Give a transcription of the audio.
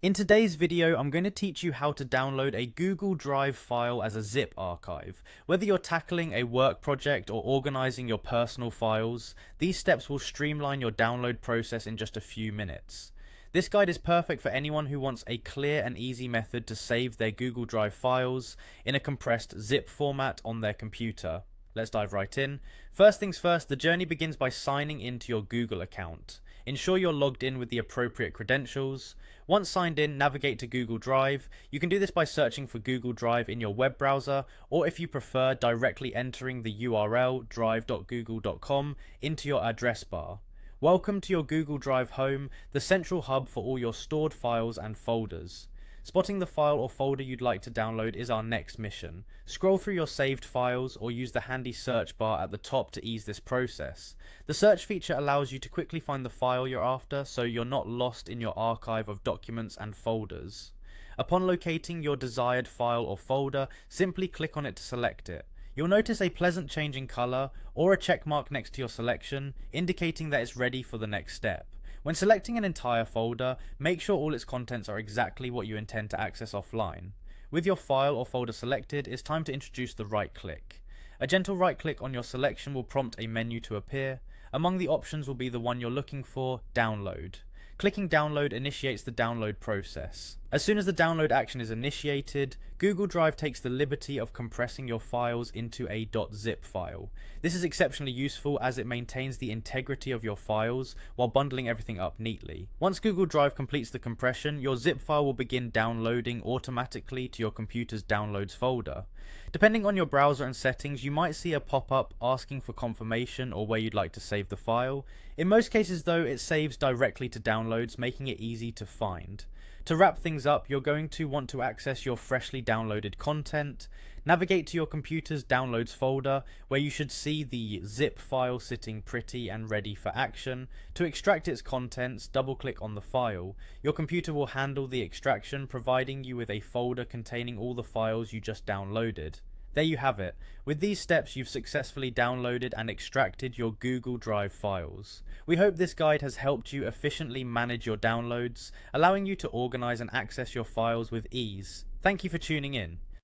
In today's video, I'm going to teach you how to download a Google Drive file as a zip archive. Whether you're tackling a work project or organizing your personal files, these steps will streamline your download process in just a few minutes. This guide is perfect for anyone who wants a clear and easy method to save their Google Drive files in a compressed zip format on their computer. Let's dive right in. First things first, the journey begins by signing into your Google account. Ensure you're logged in with the appropriate credentials. Once signed in, navigate to Google Drive. You can do this by searching for Google Drive in your web browser, or if you prefer, directly entering the URL drive.google.com into your address bar. Welcome to your Google Drive home, the central hub for all your stored files and folders. Spotting the file or folder you'd like to download is our next mission. Scroll through your saved files or use the handy search bar at the top to ease this process. The search feature allows you to quickly find the file you're after, so you're not lost in your archive of documents and folders. Upon locating your desired file or folder, simply click on it to select it. You'll notice a pleasant change in color or a check mark next to your selection, indicating that it's ready for the next step. When selecting an entire folder, make sure all its contents are exactly what you intend to access offline. With your file or folder selected, it's time to introduce the right click. A gentle right click on your selection will prompt a menu to appear. Among the options will be the one you're looking for, Download. Clicking Download initiates the download process. As soon as the download action is initiated, Google Drive takes the liberty of compressing your files into a .zip file. This is exceptionally useful as it maintains the integrity of your files while bundling everything up neatly. Once Google Drive completes the compression, your zip file will begin downloading automatically to your computer's Downloads folder. Depending on your browser and settings, you might see a pop-up asking for confirmation or where you'd like to save the file. In most cases though, it saves directly to Downloads, making it easy to find. To wrap things up, you're going to want to access your freshly downloaded content. Navigate to your computer's Downloads folder, where you should see the zip file sitting pretty and ready for action. To extract its contents, double-click on the file. Your computer will handle the extraction, providing you with a folder containing all the files you just downloaded. There you have it. With these steps, you've successfully downloaded and extracted your Google Drive files. We hope this guide has helped you efficiently manage your downloads, allowing you to organize and access your files with ease. Thank you for tuning in.